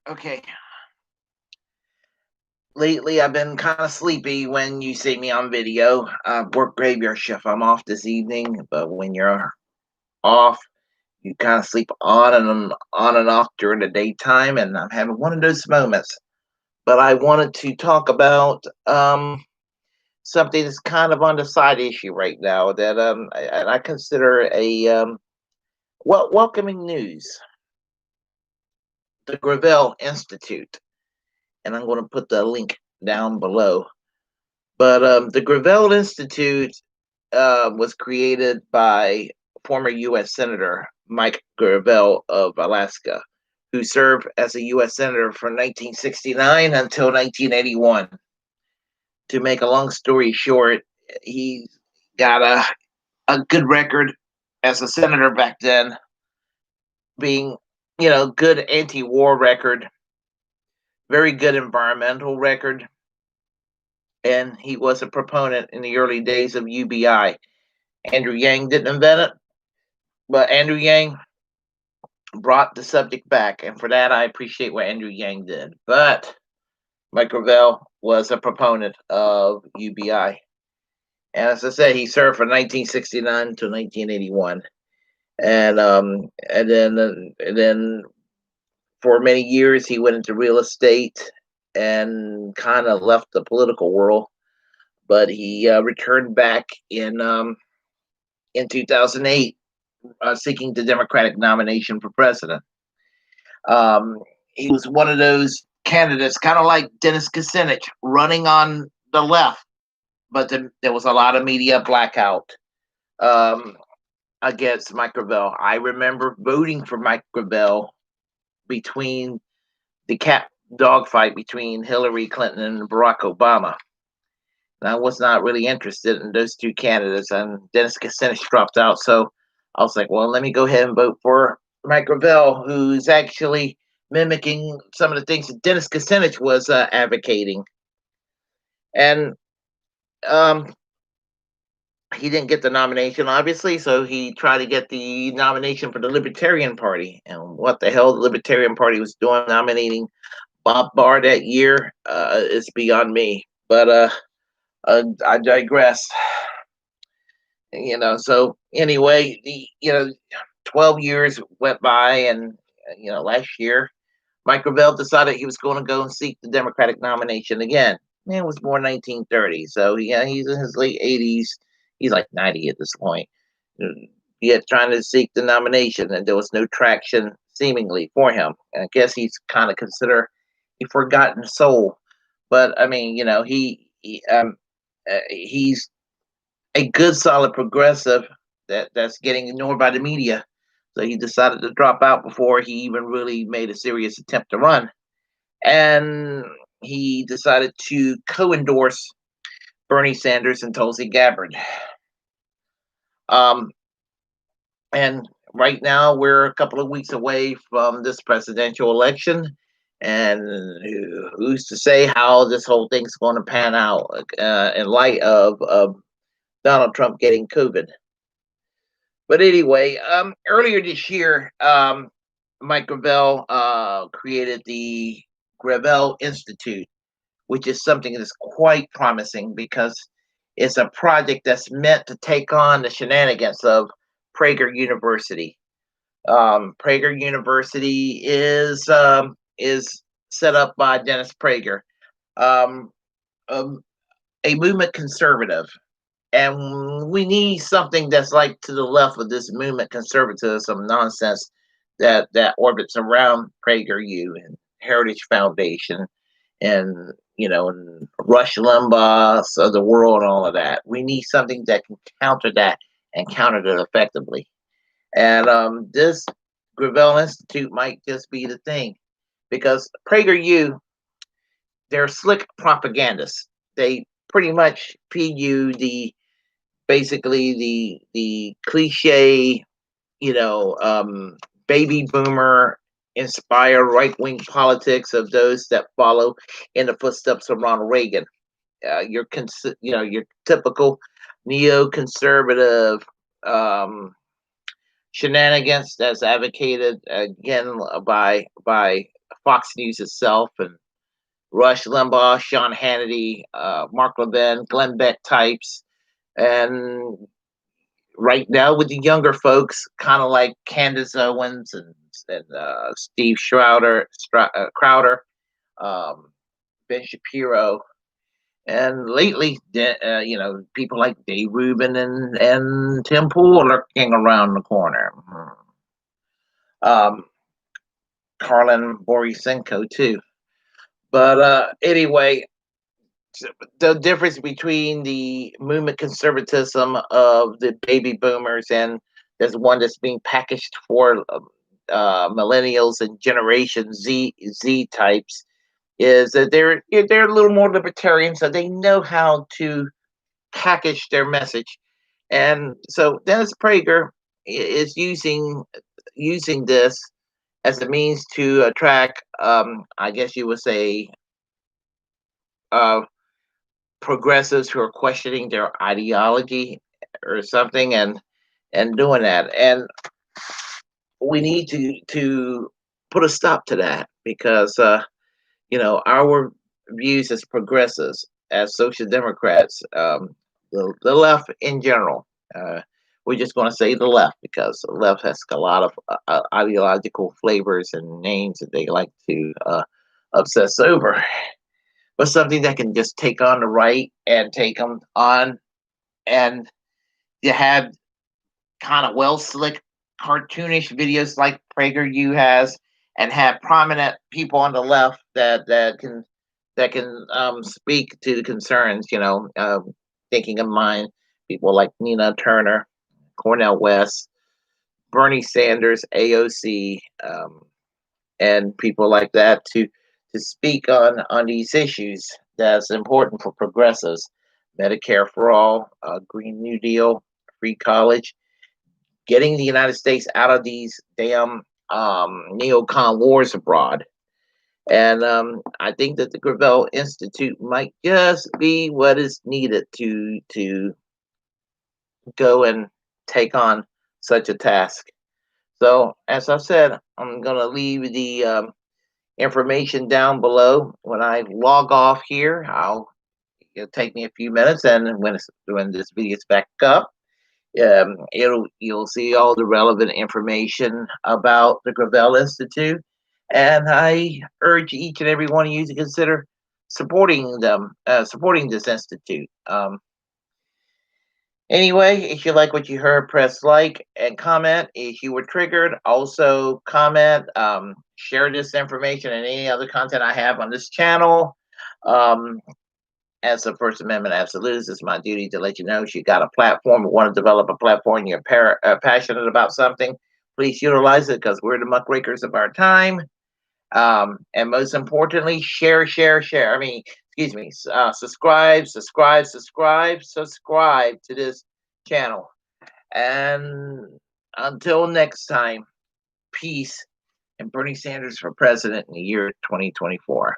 Okay. Lately, I've been kind of sleepy when you see me on video. Work graveyard shift. I'm off this evening, but when you're off, you kind of sleep on and off during the daytime, and I'm having one of those moments. But I wanted to talk about something that's kind of on the side issue right now that I consider a welcoming news. The Gravel Institute, and I'm going to put the link down below. But the Gravel Institute was created by former U.S. Senator Mike Gravel of Alaska, who served as a U.S. Senator from 1969 until 1981. To make a long story short, he got a good record as a senator back then, being, good anti war record, very good environmental record, and he was a proponent in the early days of UBI. Andrew Yang didn't invent it, but Andrew Yang brought the subject back, and for that I appreciate what Andrew Yang did. But Mike Gravel was a proponent of UBI, and as I said, he served from 1969 to 1981, and then for many years he went into real estate and kind of left the political world. But he returned back in 2008, seeking the Democratic nomination for president. Um, he was one of those candidates, kind of like Dennis Kucinich, running on the left, but there was a lot of media blackout um, against Mike Gravel. I remember voting for Mike Gravel between the cat dogfight between Hillary Clinton and Barack Obama. And I was not really interested in those two candidates, and Dennis Kucinich dropped out. So I was like, well, let me go ahead and vote for Mike Gravel, who's actually mimicking some of the things that Dennis Kucinich was advocating. And um, he didn't get the nomination, obviously, so he tried to get the nomination for the Libertarian Party. And what the hell the Libertarian Party was doing nominating Bob Barr that year is beyond me. But I digress. So anyway, 12 years went by, and last year Mike Gravel decided he was going to go and seek the Democratic nomination again. Man was born 1930, so yeah, he's in his late 80s. He's like 90 at this point. Yet trying to seek the nomination, and there was no traction seemingly for him. And I guess he's kind of considered a forgotten soul. But I mean, he's a good, solid progressive that's getting ignored by the media. So he decided to drop out before he even really made a serious attempt to run. And he decided to co-endorse Bernie Sanders and Tulsi Gabbard. Um, and right now we're a couple of weeks away from this presidential election. And who's to say how this whole thing's going to pan out in light of Donald Trump getting COVID? But anyway, earlier this year, Mike Gravel created the Gravel Institute, which is something that's quite promising because it's a project that's meant to take on the shenanigans of Prager University. Prager University is set up by Dennis Prager, um, um, a movement conservative, and we need something that's like to the left of this movement conservatism nonsense that orbits around Prager U and Heritage Foundation and and Rush Limbaugh's of the world and all of that. We need something that can counter that and counter it effectively. And this Gravel Institute might just be the thing because Prager U, they're slick propagandists. They pretty much feed you basically the cliche, you know, um, baby boomer inspired right wing politics of those that follow in the footsteps of Ronald Reagan. Your typical neoconservative, um, shenanigans that's advocated again by Fox News itself and Rush Limbaugh, Sean Hannity, Mark Levin, Glenn Beck types, and right now with the younger folks, kind of like Candace Owens and Steve Crowder, um, Ben Shapiro, and lately, people like Dave Rubin and Tim Pool lurking around the corner. Um, Karlin Borisenko too. But anyway, the difference between the movement conservatism of the baby boomers and there's one that's being packaged for millennials and Generation Z types is that they're a little more libertarian, so they know how to package their message. And so Dennis Prager is using this as a means to attract, I guess you would say, uh, progressives who are questioning their ideology or something, and doing that. And we need to put a stop to that because our views as progressives, as social democrats, the left in general. We're just going to say the left because the left has a lot of ideological flavors and names that they like to obsess over. But something that can just take on the right and take them on, and you have kind of well slick, cartoonish videos like Prager U has, and have prominent people on the left that can speak to the concerns. Thinking of mine, people like Nina Turner, Cornell West, Bernie Sanders, AOC, and people like that to speak on these issues that's important for progressives. Medicare for all, Green New Deal, free college, getting the United States out of these damn neocon wars abroad. And I think that the Gravel Institute might just be what is needed to go and take on such a task. So, as I said, I'm going to leave the information down below. When I log off here, it'll take me a few minutes, and when this video is back up, you'll see all the relevant information about the Gravel Institute, and I urge each and every one of you to consider supporting them, supporting this institute. Anyway, if you like what you heard, press like and comment. If you were triggered, also comment. Share this information and any other content I have on this channel. Um, as a First Amendment absolutist, it's my duty to let you know if you got a platform, want to develop a platform, you're passionate about something, please utilize it because we're the muckrakers of our time. And most importantly, share. I mean, excuse me, subscribe to this channel. And until next time, peace and Bernie Sanders for president in the year 2024.